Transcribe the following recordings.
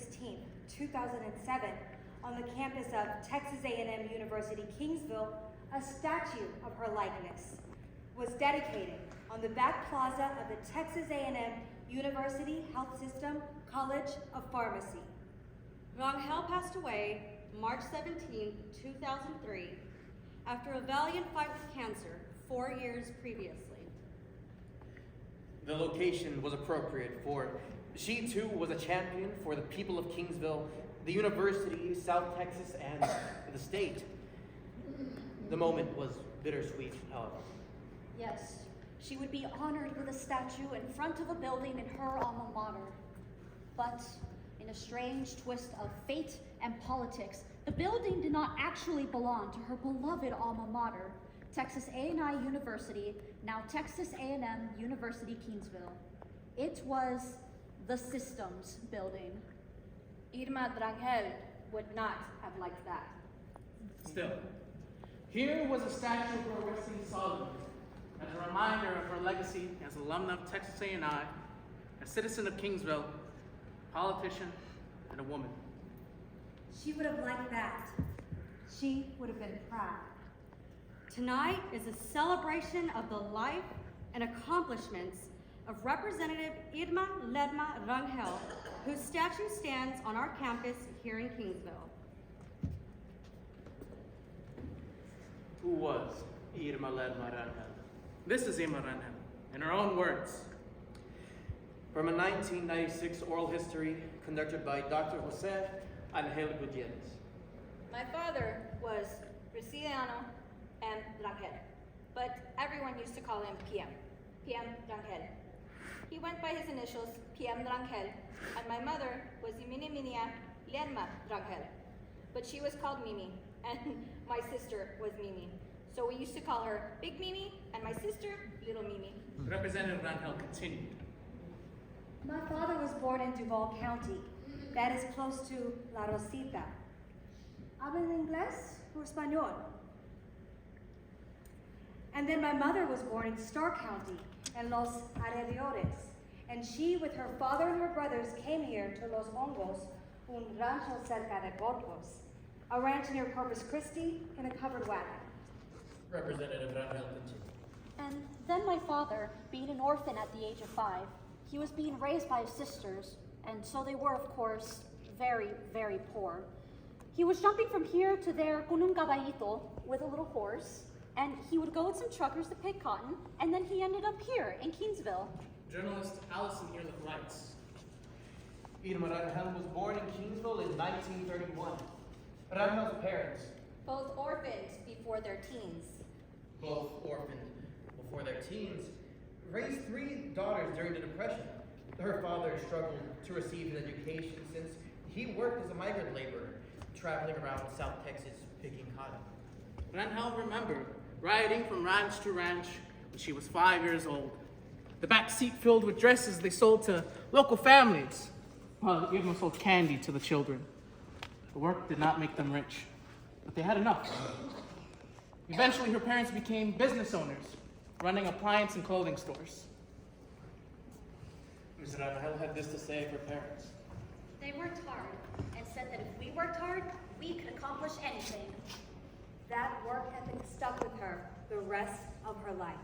16th, 2007, on the campus of Texas A&M University, Kingsville, a statue of her likeness was dedicated on the back plaza of the Texas A&M University Health System College of Pharmacy. Rangel passed away March 17, 2003, after a valiant fight with cancer 4 years previously. The location was appropriate, for she too was a champion for the people of Kingsville, the university, South Texas, and the state. The moment was bittersweet, however. Yes, she would be honored with a statue in front of a building in her alma mater. But in a strange twist of fate and politics, the building did not actually belong to her beloved alma mater, Texas A&I University, now Texas A&M University, Kingsville. It was the systems building. Irma Rangel would not have liked that. Still, here was a statue of her resting solidly, as a reminder of her legacy as alumna of Texas A&I, a citizen of Kingsville, politician, and a woman. She would have liked that. She would have been proud. Tonight is a celebration of the life and accomplishments of Representative Irma Rangel, whose statue stands on our campus here in Kingsville. Who was Irma Rangel? This is Irma Rangel, in her own words. From a 1996 oral history conducted by Dr. Jose Angel Gutierrez. My father was Braziliano and Rangel, but everyone used to call him PM Rangel. He went by his initials, PM Rangel, and my mother was Iminia Irma Rangel, but she was called Mimi, and my sister was Mimi. So we used to call her Big Mimi, and my sister, Little Mimi. Representative Rangel continued. My father was born in Duval County. That is close to La Rosita. ¿Hablan inglés or español? And then my mother was born in Starr County, in Los Alrededores. And she, with her father and her brothers, came here to Los Hongos, un rancho cerca de Burgos, a ranch near Corpus Christi, in a covered wagon. Representative Rangel continued. And then my father, being an orphan at the age of 5, he was being raised by his sisters, and so they were, of course, very, very poor. He was jumping from here to there con un caballito, with a little horse, and he would go with some truckers to pick cotton, and then he ended up here in Kingsville. Journalist Allison Ehrlich writes, Irma Rangel was born in Kingsville in 1931. Rangel's parents, Both orphaned before their teens. both orphaned before their teens, raised 3 daughters during the Depression. Her father struggled to receive an education since he worked as a migrant laborer, traveling around South Texas picking cotton. Rangel remembered riding from ranch to ranch when she was 5 years old. The back seat filled with dresses they sold to local families, while Irma sold candy to the children. The work did not make them rich, but they had enough. Eventually, her parents became business owners, running appliance and clothing stores. Ms. Rangel had this to say of her parents. They worked hard and said that if we worked hard, we could accomplish anything. That work ethic stuck with her the rest of her life.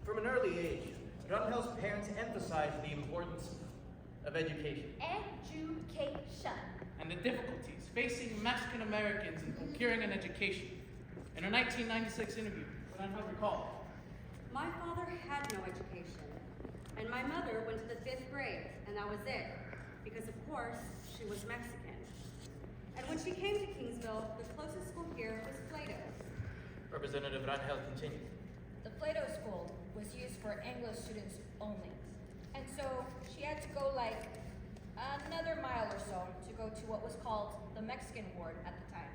From an early age, Rangel's parents emphasized the importance of education. Education. And the difficulties facing Mexican Americans in procuring an education. In her 1996 interview, Rangel recalled, My father had no education, and my mother went to the 5th grade, and that was it, because of course, she was Mexican. And when she came to Kingsville, the closest school here was Plato. Representative Rangel continued. The Plato School was used for English students only. And so she had to go like another mile or so to go to what was called the Mexican ward at the time.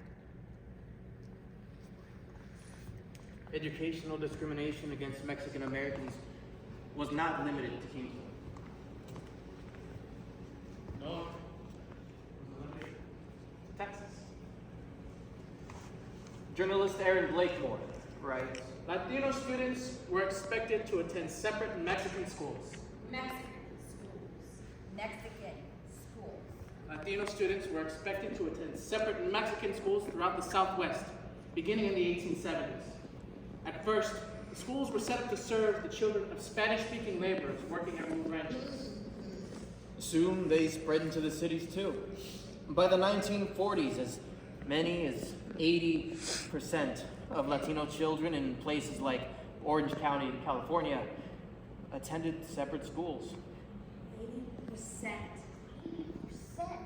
Educational discrimination against Mexican Americans was not limited to Kingsville. no, Texas. Journalist Aaron Blakemore writes, Latino students were expected to attend separate Mexican schools. Mexican schools. Mexican. Latino students were expected to attend separate Mexican schools throughout the Southwest, beginning in the 1870s. At first, the schools were set up to serve the children of Spanish-speaking laborers working at wood ranches. Soon they spread into the cities too. By the 1940s, as many as 80% of Latino children in places like Orange County, California, attended separate schools. 80%. 80%.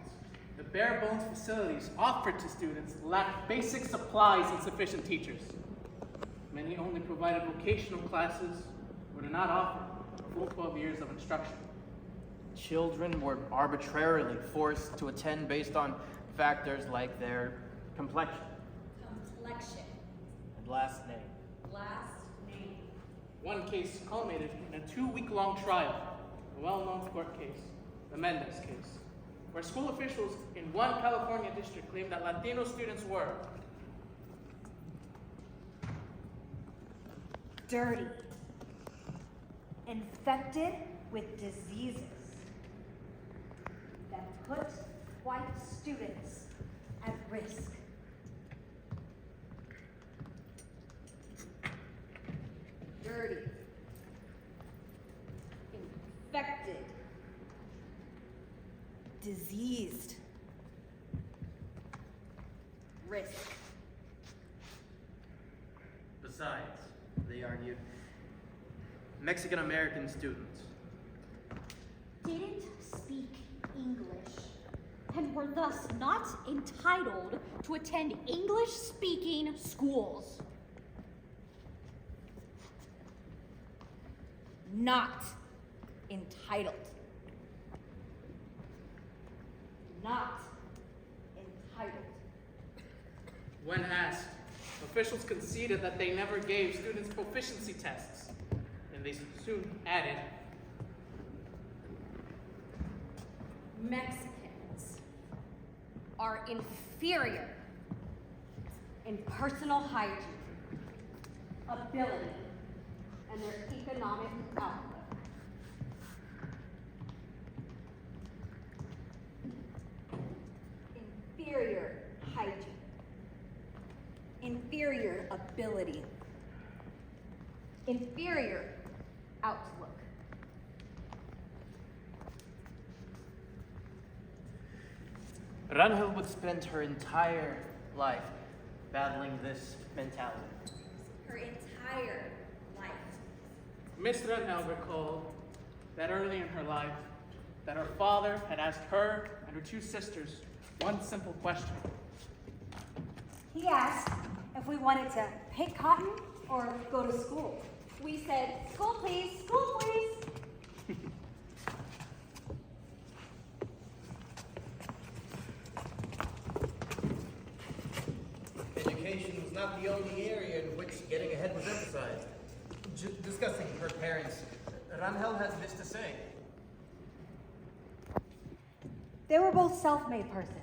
The bare-bones facilities offered to students lacked basic supplies and sufficient teachers. Many only provided vocational classes or did not offer a full 12 years of instruction. Children were arbitrarily forced to attend based on factors like their complexion Complexion. and last name. Last name. One case culminated in a 2-week-long trial, a well-known court case, the Mendez case, where school officials in one California district claimed that Latino students were Dirty. Infected with diseases that put white students at risk. Dirty. Infected. Diseased. Risk. Besides, they argued, Mexican-American students Didn't speak English and were thus not entitled to attend English-speaking schools. Not entitled. Not entitled. When asked, officials conceded that they never gave students proficiency tests, and they soon added, Mexicans are inferior in personal hygiene, ability, and their economic outlook. Inferior hygiene. Inferior ability. Inferior outlook. Rangel would spend her entire life battling this mentality. Her entire life. Miss Rangel recalled that early in her life, that her father had asked her and her 2 sisters one simple question. He asked if we wanted to pick cotton or go to school. We said, school please, school please. Education was not the only area in which getting ahead was emphasized. Discussing her parents, Rangel has this to say. They were both self-made persons.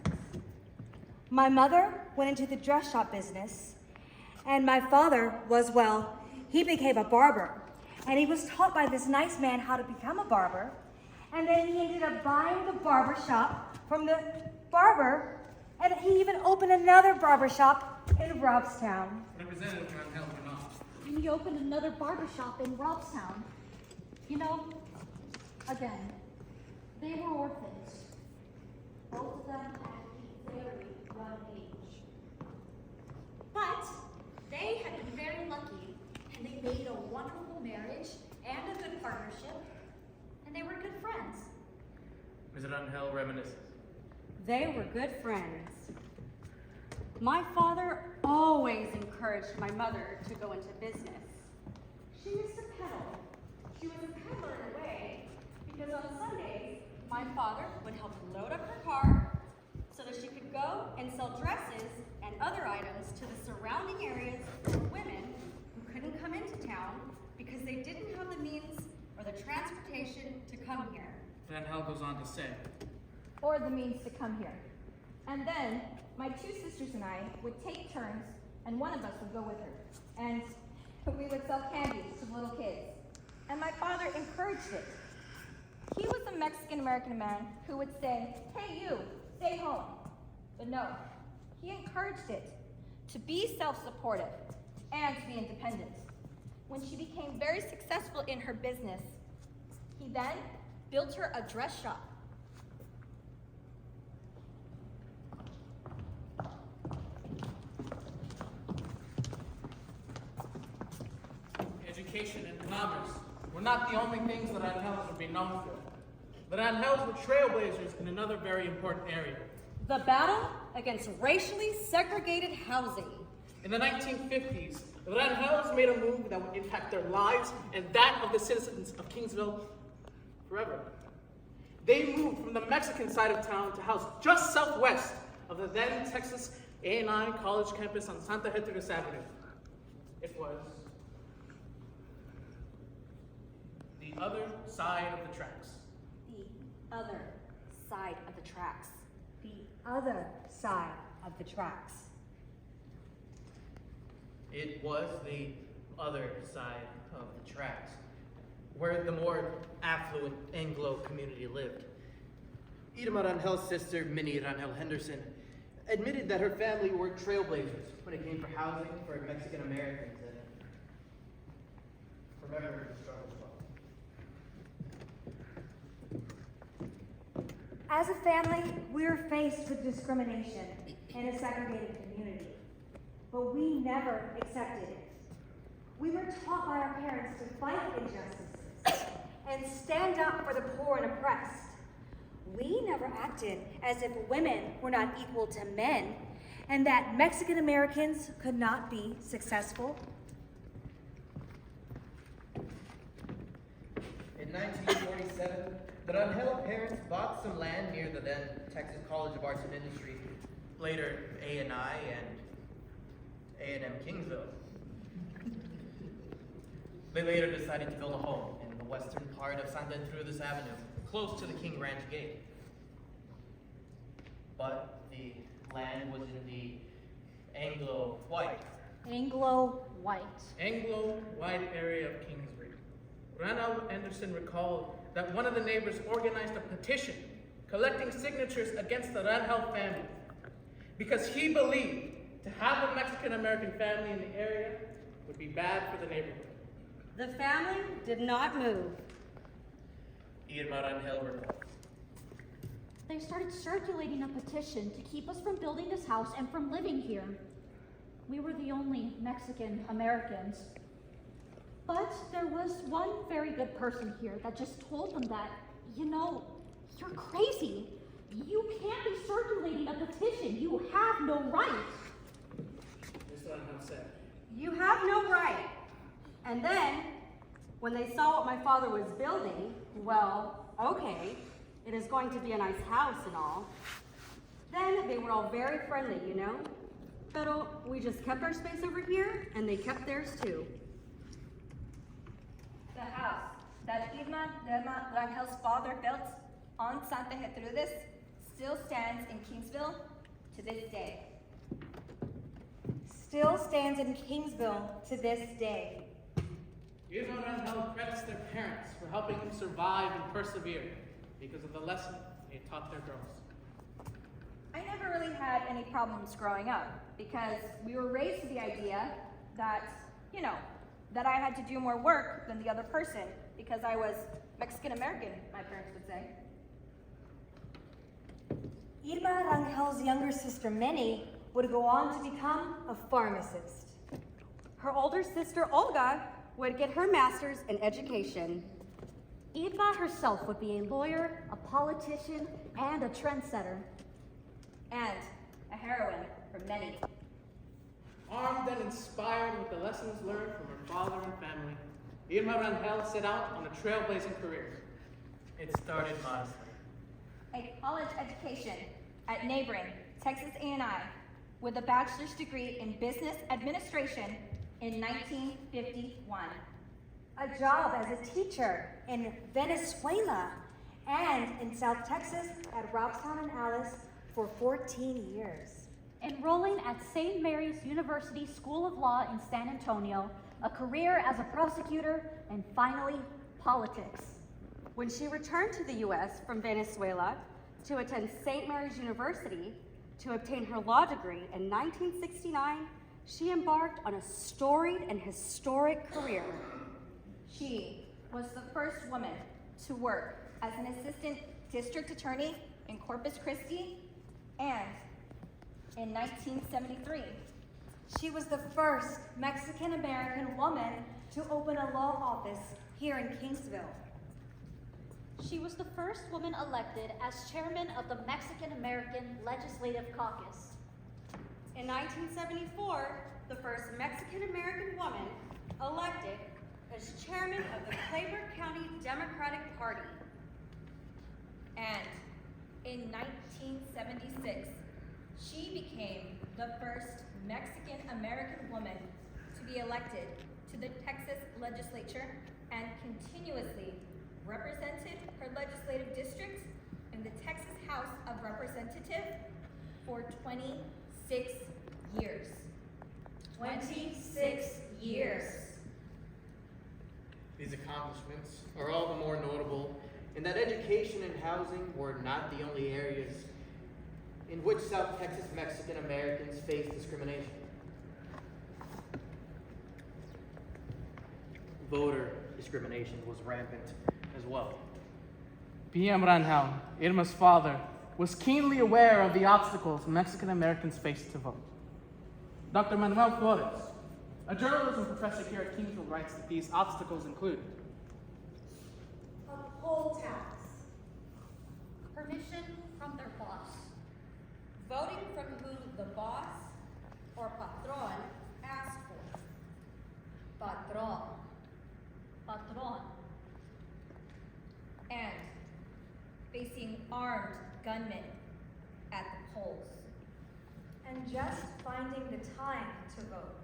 My mother went into the dress shop business, and my father was, well, he became a barber. And he was taught by this nice man how to become a barber, and then he ended up buying the barber shop from the barber, and he even opened another barber shop in Robstown. Representative Rangel went on. And he opened another barbershop in Robstown. You know, again, they were orphans. Both of them at a very young age. But they had been very lucky, and they made a wonderful marriage and a good partnership, and they were good friends. Ms. Rangel reminisces. They were good friends. My father always encouraged my mother to go into business. She used to peddle. She was a peddler in a way, because on Sundays, my father would help load up her car so that she could go and sell dresses and other items to the surrounding areas for women who couldn't come into town because they didn't have the means or the transportation to come here. Rangel goes on to say, Or the means to come here. And then my 2 sisters and I would take turns, and one of us would go with her. And we would sell candies to little kids. And my father encouraged it. He was a Mexican-American man who would say, hey you, stay home. But no, he encouraged it to be self-supportive and to be independent. When she became very successful in her business, he then built her a dress shop. Education and commerce were not the only things that Rangels would be known for. The Rangels were trailblazers in another very important area. The battle against racially segregated housing. In the 1950s, the Rangels made a move that would impact their lives and that of the citizens of Kingsville forever. They moved from the Mexican side of town to house just southwest of the then Texas A&I College campus on Santa Gertrudis Avenue. It was the other side of the tracks. The other side of the tracks. The other side of the tracks. It was the other side of the tracks, where the more affluent Anglo community lived. Irma Rangel's sister, Minnie Rangel Henderson, admitted that her family were trailblazers when it came for housing for Mexican Americans and remembered the struggle well. As a family, we're faced with discrimination in a segregated community, but we never accepted it. We were taught by our parents to fight injustices and stand up for the poor and oppressed. We never acted as if women were not equal to men and that Mexican Americans could not be successful. In 1947, the Rangel parents bought some land near the then Texas College of Arts and Industry, later A&I and A&M Kingsville. They later decided to build a home in the western part of Santa Gertrudis Avenue, close to the King Ranch Gate. But the land was in the Anglo-White. Anglo-white. Anglo-white area of Kingsbury. Randall Anderson recalled that one of the neighbors organized a petition collecting signatures against the Rangel family because he believed to have a Mexican-American family in the area would be bad for the neighborhood. The family did not move. Irma Rangel recalled. They started circulating a petition to keep us from building this house and from living here. We were the only Mexican Americans. But there was one very good person here that just told them that, you know, you're crazy. You can't be circulating a petition. You have no right. This is what I'm saying. You have no right. And then, when they saw what my father was building, well, okay, it is going to be a nice house and all. Then they were all very friendly, you know? Pero we just kept our space over here, and they kept theirs too. The house that Irma Rangel's father built on Santa Gertrudis still stands in Kingsville to this day. Still stands in Kingsville to this day. Irma Rangel credits their parents for helping them survive and persevere because of the lesson they taught their girls. I never really had any problems growing up because we were raised to the idea that, you know, that I had to do more work than the other person because I was Mexican American, my parents would say. Irma Rangel's younger sister, Minnie, would go on to become a pharmacist. Her older sister, Olga, would get her master's in education. Irma herself would be a lawyer, a politician, and a trendsetter. And a heroine for many. Armed and inspired with the lessons learned from her father and family, Irma Rangel set out on a trailblazing career. It started modestly. A college education at neighboring Texas A&I with a bachelor's degree in business administration in 1951. A job as a teacher in Venezuela and in South Texas at Robstown and Alice for 14 years. Enrolling at St. Mary's University School of Law in San Antonio, a career as a prosecutor, and finally, politics. When she returned to the U.S. from Venezuela, to attend St. Mary's University to obtain her law degree in 1969, she embarked on a storied and historic career. She was the first woman to work as an assistant district attorney in Corpus Christi, and in 1973, She was the first Mexican-American woman to open a law office here in Kingsville. She was the first woman elected as chairman of the Mexican American Legislative Caucus. In 1974, the first Mexican-American woman elected as chairman of the Clayburgh County Democratic Party. and in 1976, she became the first Mexican-American woman to be elected to the Texas legislature and continuously represented her legislative district in the Texas House of Representatives for 26 years. 26 years. These accomplishments are all the more notable in that education and housing were not the only areas in which South Texas Mexican Americans faced discrimination. Voter discrimination was rampant as well. PM Rangel, Irma's father, was keenly aware of the obstacles Mexican Americans faced to vote. Dr. Manuel Flores, a journalism professor here at Kingsville, writes that these obstacles include A poll tax. Permission from their boss. Voting from who the boss or patron asked for. Patron. Patron. And facing armed gunmen at the polls. And just finding the time to vote.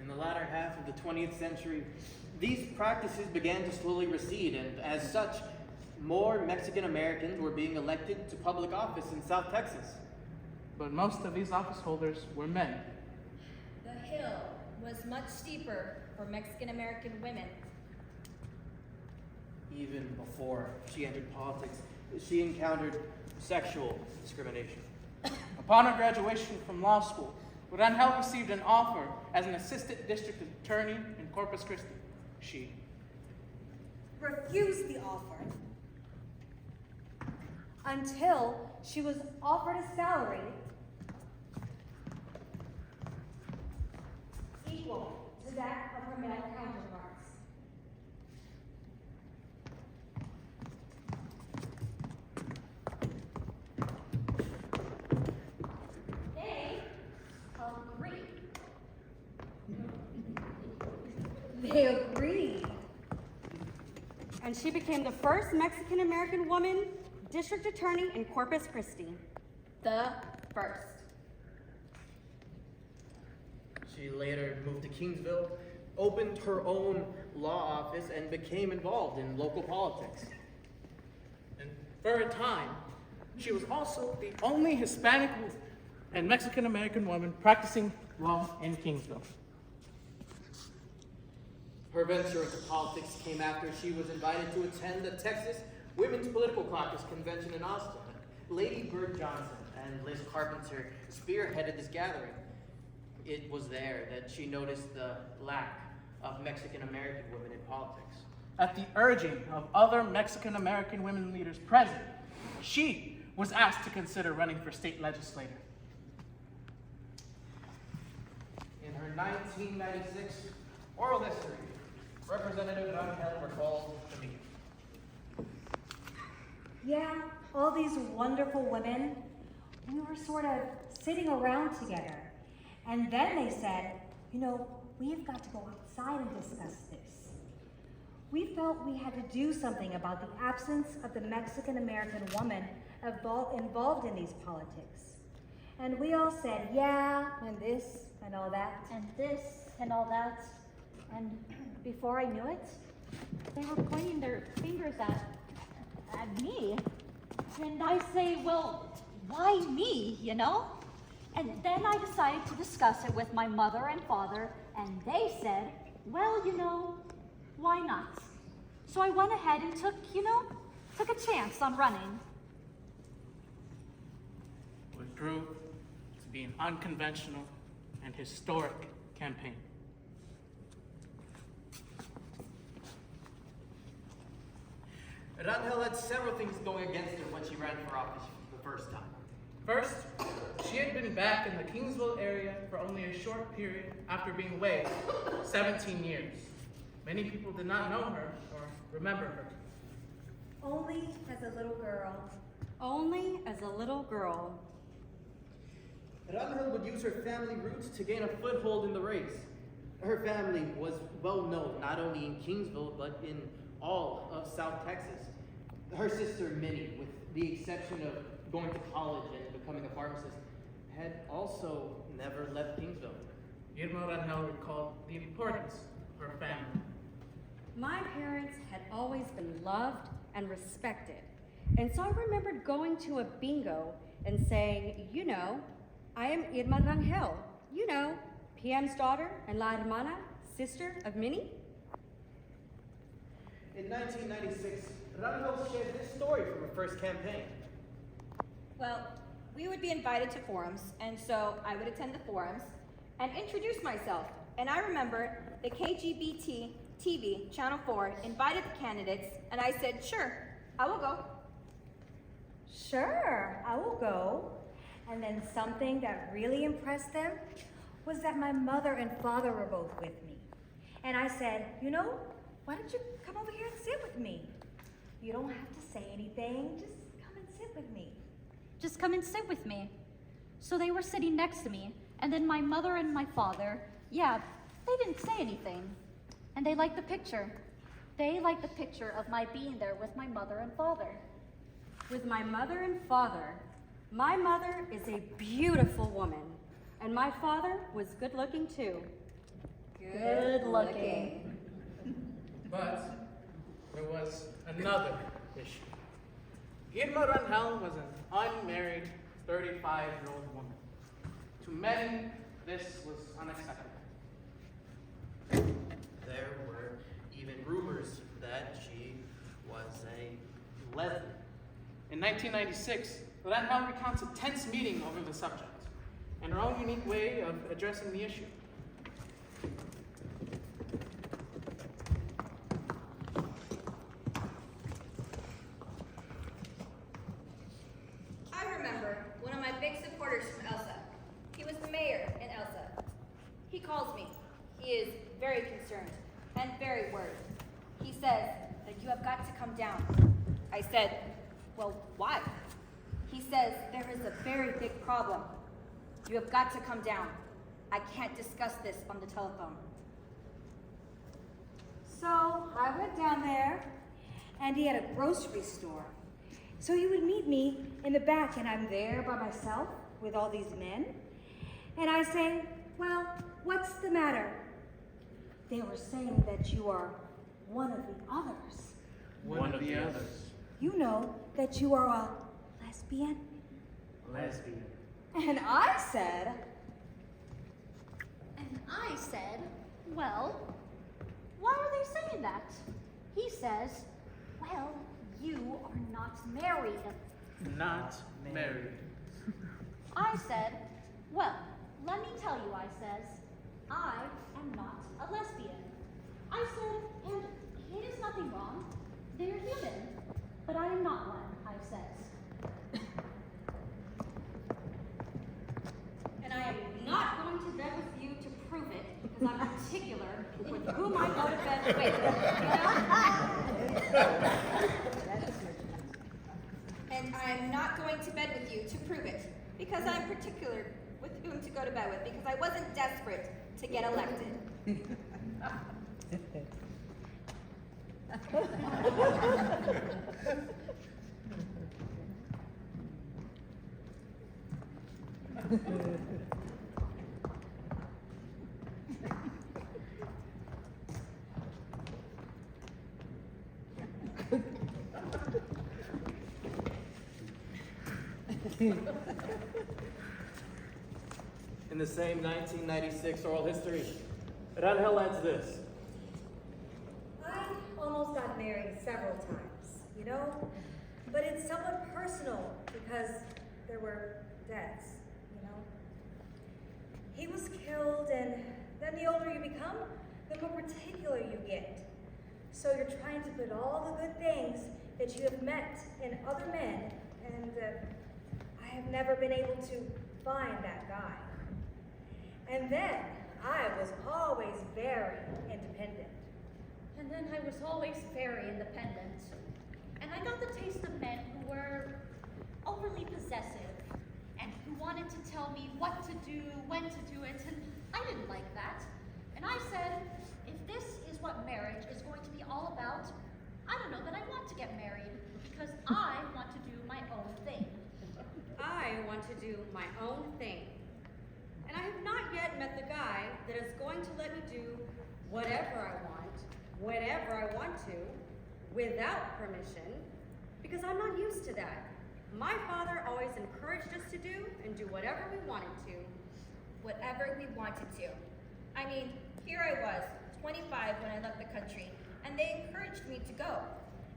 In the latter half of the 20th century, these practices began to slowly recede, and as such, more Mexican Americans were being elected to public office in South Texas. but most of these office holders were men. The hill was much steeper for Mexican American women. Even before she entered politics, she encountered sexual discrimination. Upon her graduation from law school, Rangel received an offer as an assistant district attorney in Corpus Christi. She refused the offer until she was offered a salary equal to that of her male counterparts. They agreed. They agreed. And she became the first Mexican-American woman district attorney in Corpus Christi. The first. She later moved to Kingsville, opened her own law office, and became involved in local politics. And for a time, she was also the only Hispanic and Mexican American woman practicing law in Kingsville. Her venture into politics came after she was invited to attend the Texas Women's Political Caucus convention in Austin. Lady Bird Johnson and Liz Carpenter spearheaded this gathering. It was there that she noticed the lack of Mexican American women in politics. At the urging of other Mexican American women leaders present, she was asked to consider running for state legislator. In her 1996 oral history, Representative Rangel recalled the meeting. Yeah, all these wonderful women, we were sort of sitting around together. And then they said, you know, we've got to go outside and discuss this. We felt we had to do something about the absence of the Mexican American woman involved in these politics. And we all said, yeah, and this, and all that. And this and all that. And before I knew it, they were pointing their fingers at me. And I say, well, why me, you know? And then I decided to discuss it with my mother and father, and they said, well, you know, why not? So I went ahead and took, took a chance on running. It proved to be an unconventional and historic campaign. Rangel had several things going against her when she ran for office the first time. First, she had been back in the Kingsville area for only a short period after being away 17 years. Many people did not know her or remember her. Only as a little girl. Only as a little girl. Rangel would use her family roots to gain a foothold in the race. Her family was well known not only in Kingsville but in all of South Texas. Her sister Minnie, with the exception of going to college and becoming a pharmacist, had also never left Kingsville. Irma Rangel recalled the importance of her family. My parents had always been loved and respected. And so I remembered going to a bingo and saying, you know, I am Irma Rangel, you know, PM's daughter and La Hermana, sister of Minnie. In 1996, Rangel shared this story from her first campaign. Well, we would be invited to forums, and so I would attend the forums and introduce myself. And I remember the KGBT TV, Channel 4, invited the candidates, and I said, sure, I will go. Sure, I will go. And then something that really impressed them was that my mother and father were both with me. And I said, you know, why don't you come over here and sit with me? You don't have to say anything, just come and sit with me. Just come and sit with me. So they were sitting next to me, and then my mother and my father, yeah, they didn't say anything. And they liked the picture. They liked the picture of my being there with my mother and father. With my mother and father, my mother is a beautiful woman, and my father was good looking too. Good looking. But there was another issue. Irma Rangel was an unmarried 35-year-old woman. To many, this was unacceptable. There were even rumors that she was a lesbian. In 1996, Rangel recounts a tense meeting over the subject and her own unique way of addressing the issue. I remember one of my big supporters from Elsa. He was the mayor in Elsa. He calls me. He is very concerned and very worried. He says that you have got to come down. I said, well, why? He says there is a very big problem. You have got to come down. I can't discuss this on the telephone. So I went down there, and he had a grocery store. So he would meet me in the back, and I'm there by myself with all these men. And I say, well, what's the matter? They were saying that you are one of the others. One of the others. You know that you are a lesbian? Lesbian. And I said, Well, why are they saying that? He says, well, you are not married. Not married. I said, well, let me tell you, I says, I am not a lesbian. I said, and it is nothing wrong. They're human, but I am not one, I says. And I am not going to bed with you to prove it, because I'm particular with whom I go to bed with, you know? And I'm not going to bed with you to prove it, because I'm particular with whom to go to bed with, because I wasn't desperate to get elected. In the same 1996 oral history, Rangel adds this. I almost got married several times. you know? But it's somewhat personal because there were deaths, you know? He was killed, and then the older you become, the more particular you get. So you're trying to put all the good things that you have met in other men, and I have never been able to find that guy. And then I was always very independent. And then I was always very independent. And I got the taste of men who were overly possessive and who wanted to tell me what to do, when to do it, and I didn't like that. And I said, if this is what marriage is going to be all about, I don't know that I want to get married because I want to do my own thing. I want to do my own thing. And I have not yet met the guy that is going to let me do whatever I want, whenever I want to, without permission, because I'm not used to that. My father always encouraged us to do and do whatever we wanted to. Whatever we wanted to. I mean, here I was, 25 when I left the country, and they encouraged me to go.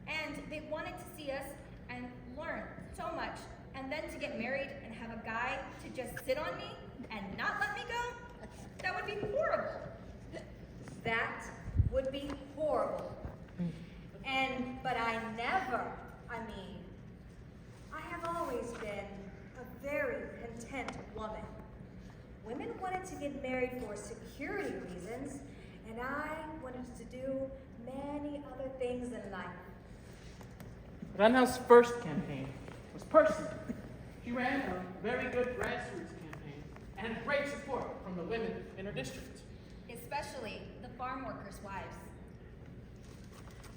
And they wanted to see us and learn so much, and then to get married and have a guy to just sit on me and not let me go? That would be horrible. That would be horrible. But I have always been a very content woman. Women wanted to get married for security reasons, and I wanted to do many other things in life. Rangel's first campaign was personal. She ran a very good grassroots campaign and had great support from the women in her district. Especially the farm workers' wives.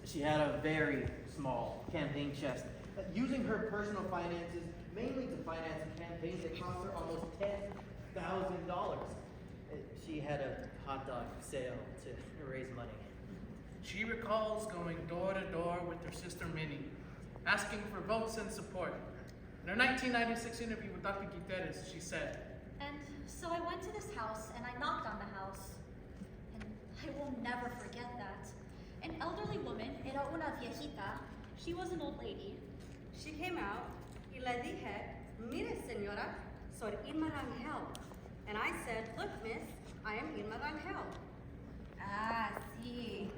She had a very small campaign chest, using her personal finances mainly to finance campaigns that cost her almost $10,000. She had a hot dog sale to raise money. She recalls going door to door with her sister Minnie, asking for votes and support. In her 1996 interview with Dr. Guterres, she said, And so I went to this house and I knocked on the house. And I will never forget that. An elderly woman, era una viejita, she was an old lady. She came out y le dije, mire señora, soy Irma Rangel. And I said, look miss, I am Irma Rangel. Ah, sí.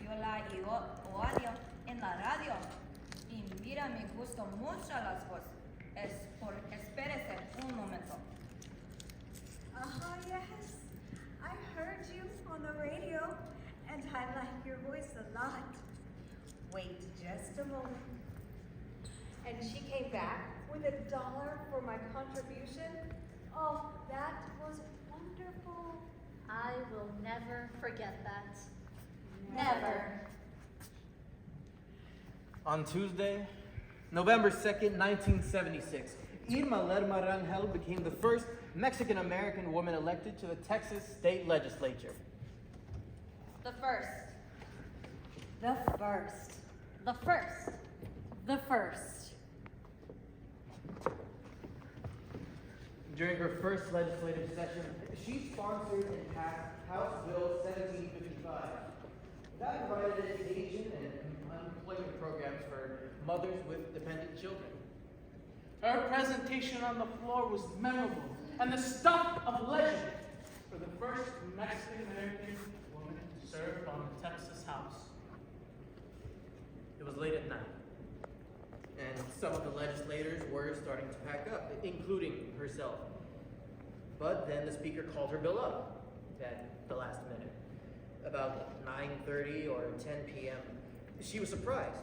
Yo la oigo en la radio. Y mira, me gustan mucho las voces. Espérese un momento. Yes. I heard you on the radio, and I like your voice a lot. Wait just a moment. And she came back with $1 for my contribution. Oh, that was wonderful. I will never forget that. Never. On Tuesday, November 2nd, 1976, Irma Rangel became the first Mexican-American woman elected to the Texas state legislature. The first. The first. The first. The first. During her first legislative session, she sponsored and passed House Bill 1755. That provided education and unemployment programs for mothers with dependent children. her presentation on the floor was memorable and the stuff of legend for the first Mexican-American woman to serve on the Texas House. It was late at night, and some of the legislators were starting to pack up, including herself. But then the speaker called her bill up at the last minute, about 9:30 or 10 p.m. She was surprised.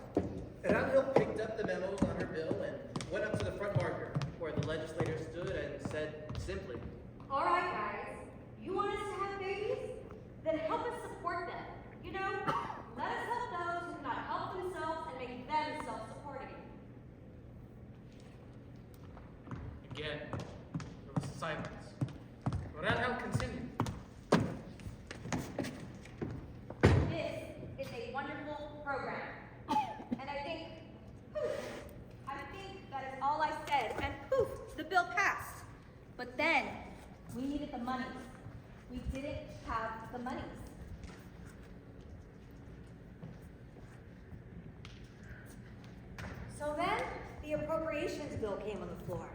Rangel picked up the memos on her bill and went up to the front marker, where the legislators stood and said simply, All right, guys, you want us to have babies? Then help us support them. You know, let us help those who cannot help themselves and make them self-supporting. Again, there was silence. Rangel continued. This is a wonderful program. And I think So then the appropriations bill came on the floor.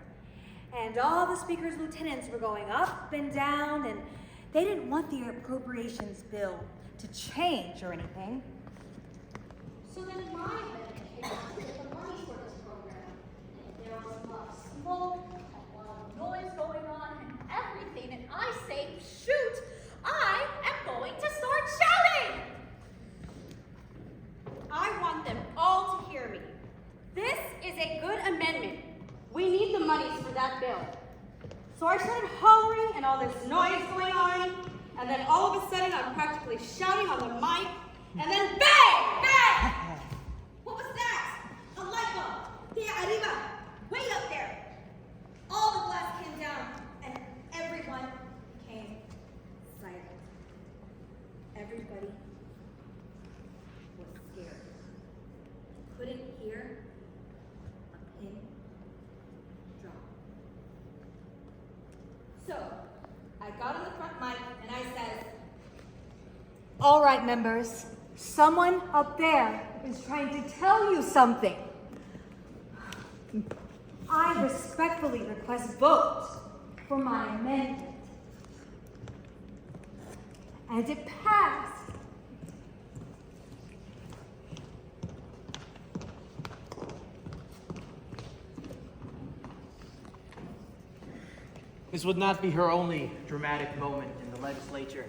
And all the speaker's lieutenants were going up and down, and they didn't want the appropriations bill to change or anything. So then my amendment came out to get the money for this program. There was a lot of smoke, a lot of noise going on, and everything. And I say, shoot, I am going to start shouting! I want them all to hear me. This is a good amendment. We need the monies for that bill. So I started hollering and all this noise going on, and then all of a sudden I'm practically shouting on the mic, and then bang! Bang! What was that? A light bulb. There, arriba. Way up there. All the glass came down, and everyone became silent. Everybody was scared. Couldn't hear a pin drop. So, I got on the front mic and I said, All right, members, someone up there is trying to tell you something. I respectfully request vote for my amendment. And it passed. This would not be her only dramatic moment in the legislature.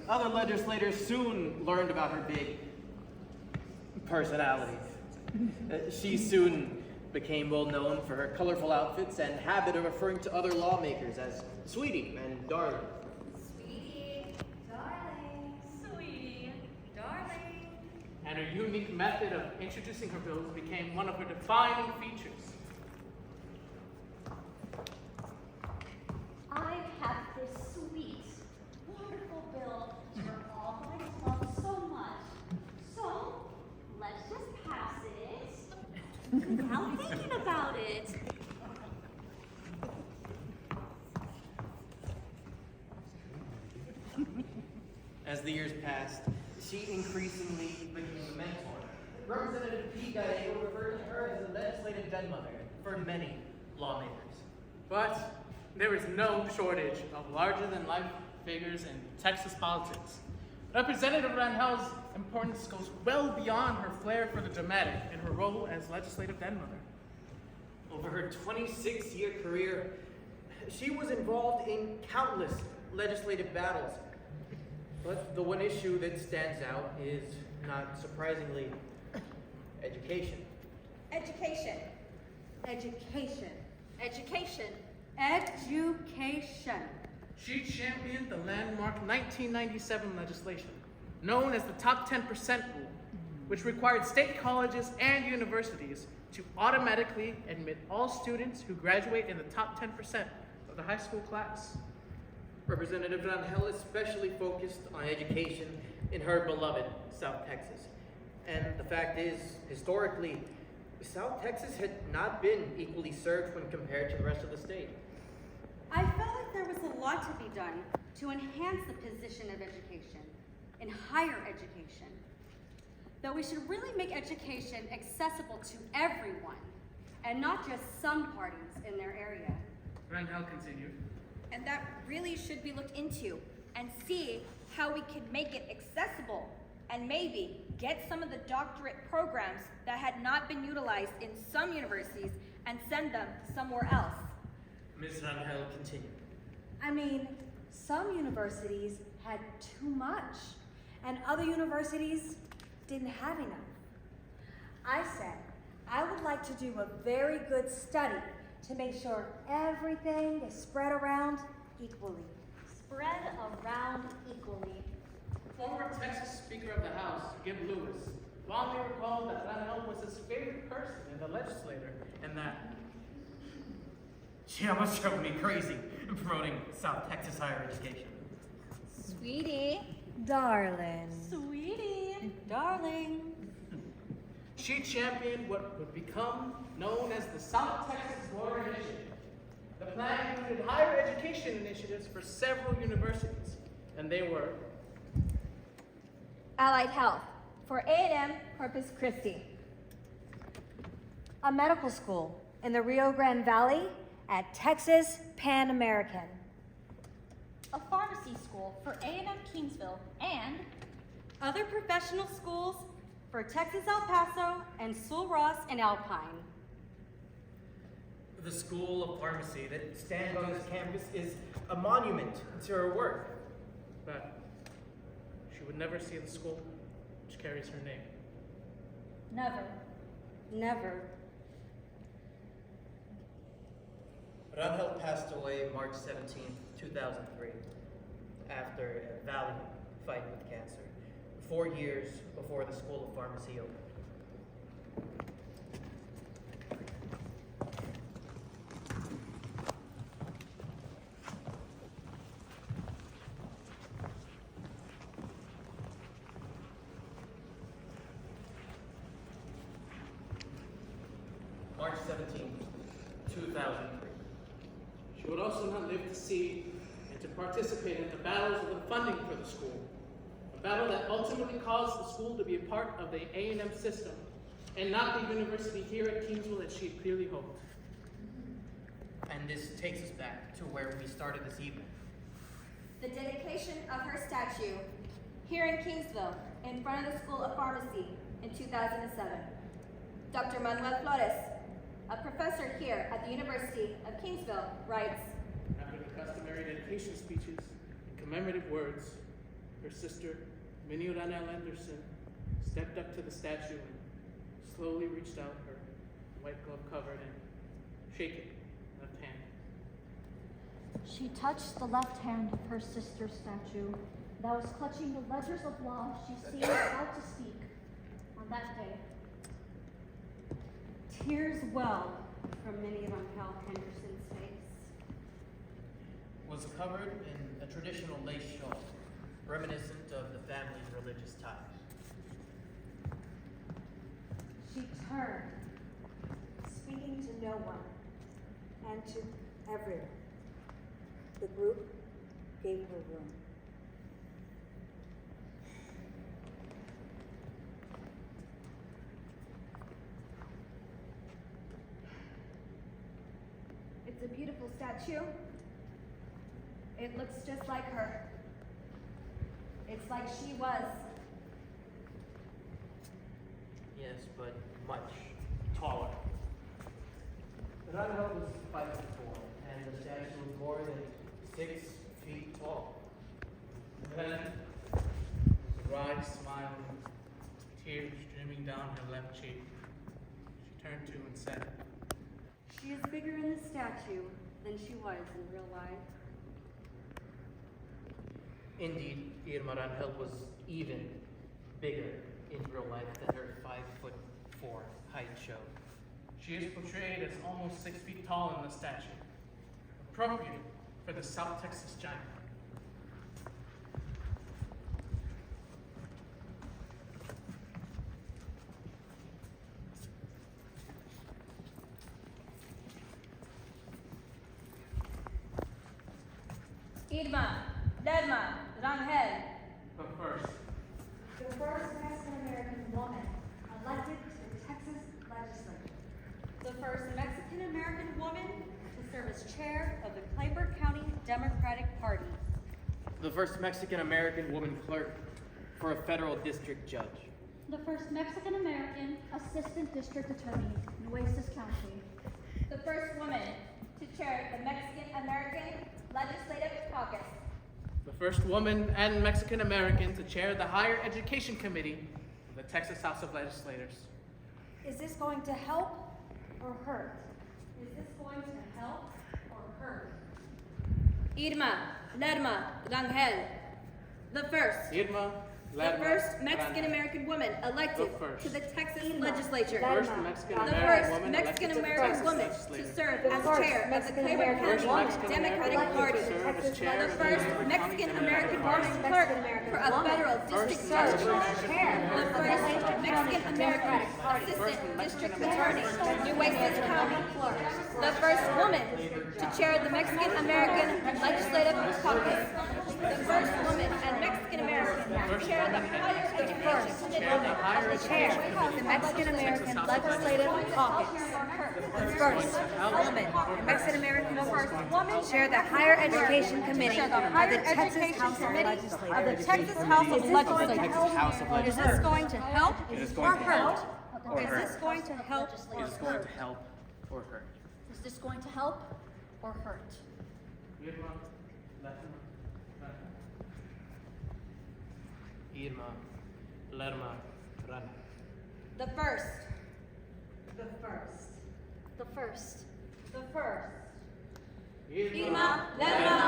Other legislators soon learned about her big personality. She soon became well known for her colorful outfits and habit of referring to other lawmakers as sweetie and darling. Sweetie, darling, sweetie, darling. And her unique method of introducing her bills became one of her defining features. I have this sweet, wonderful bill you're all going to love so much. So, let's just pass it without thinking about it. As the years passed, she increasingly became a mentor. Representative P. Gallego referred to her as a legislative grandmother for many lawmakers. But there is no shortage of larger-than-life figures in Texas politics. Representative Rangel's importance goes well beyond her flair for the dramatic in her role as legislative grandmother. Over her 26-year career, she was involved in countless legislative battles. But the one issue that stands out is, not surprisingly, education. education. Education. Education. Education. She championed the landmark 1997 legislation, known as the Top 10% Rule, which required state colleges and universities to automatically admit all students who graduate in the top 10% of the high school class. Representative Rangel especially focused on education in her beloved South Texas. And the fact is, historically, South Texas had not been equally served when compared to the rest of the state. I felt like there was a lot to be done to enhance the position of education in higher education. That we should really make education accessible to everyone and not just some parties in their area. Rangel continued. And that really should be looked into and see how we could make it accessible and maybe get some of the doctorate programs that had not been utilized in some universities and send them somewhere else. Ms. Rangel continued. I mean, some universities had too much, and other universities didn't have enough. I said I would like to do a very good study to make sure everything is spread around equally. Spread around equally. Former Texas Speaker of the House, Gib Lewis, fondly recalled that Rangel was his favorite person in the legislature, and that She almost drove me crazy in promoting South Texas higher education. Sweetie. Darling. Sweetie, darling. she championed what would become known as the South Texas Water Initiative. The plan included higher education initiatives for several universities, and they were Allied Health for A&M Corpus Christi. a medical school in the Rio Grande Valley at Texas Pan American. A pharmacy school for A&M Kingsville, and Other professional schools for Texas El Paso and Sul Ross and Alpine. The School of Pharmacy that stands on this campus is a monument to her work. But she would never see the school which carries her name. never. Never. Rangel passed away March 17, 2003, after a valiant fight with cancer, 4 years before the School of Pharmacy opened. March 17, 2003. She would also not live to see and to participate in the battles of the funding for the school. A battle that ultimately caused the school to be a part of the A&M system and not the university here at Kingsville as she had clearly hoped. And this takes us back to where we started this evening. The dedication of her statue here in Kingsville in front of the School of Pharmacy in 2007. Dr. Manuel Flores, a professor here at the University of Kingsville, writes, After the customary dedication speeches and commemorative words, her sister, Minnie Rangel Anderson, stepped up to the statue and slowly reached out her white glove covered and shaking left hand. She touched the left hand of her sister's statue that was clutching the ledgers of law she seemed about to speak on that day. Tears well from Minnie Rangel Henderson's face. Was covered in a traditional lace shawl, reminiscent of the family's religious ties. She turned, speaking to no one and to everyone. The group gave her room. it's a beautiful statue. It looks just like her. It's like she was. Yes, but much taller. Rangel was 5'4", and the statue was more than 6 feet tall. And then, with a wide smile, tears streaming down her left cheek, she turned to and said, She is bigger in the statue than she was in real life. Indeed, Irma Rangel was even bigger in real life than her 5'4" height showed. She is portrayed as almost 6 feet tall in the statue, appropriate for the South Texas giant. Irma Rangel. But first, The first Mexican-American woman elected to the Texas legislature. The first Mexican-American woman to serve as chair of the Clayburgh County Democratic Party. The first Mexican-American woman clerk for a federal district judge. The first Mexican-American assistant district attorney in Oasis County. The first woman to chair the Mexican-American Legislative Caucus. the first woman and Mexican American to chair the Higher Education Committee of the Texas House of Legislators. Is this going to help or hurt? Is this going to help or hurt? Irma Rangel. The first. Irma The Lerma first Mexican-American woman elected The first. to the Texas legislature. First Lerma. Mexican The American first woman elected to the Mexican-American Texas woman legislature. to serve The as first chair of the Mexican-American Clayburgh First County Mexican Democratic American Party. to serve as chair The of first Clayburgh County Mexican-American Democratic woman Party. clerk for a federal district judge. The first Mexican-American assistant district attorney in Oasis County. The first woman to chair the Mexican-American Legislative Caucus. The first woman and Mexican-American Chair of the Higher Education Committee. The chair of the Mexican American Legislative Caucus. The first woman in Mexican American Caucus. Chair of the Higher Education Committee of the Texas House of Legislators. Of the Texas House of Legislators. House of Is this going to help or hurt? Is this going to help or It is going to help or hurt. Is this going to help or hurt? Irma, Lerma, Rana. The first. The first. The first. The first. Irma, Lerma,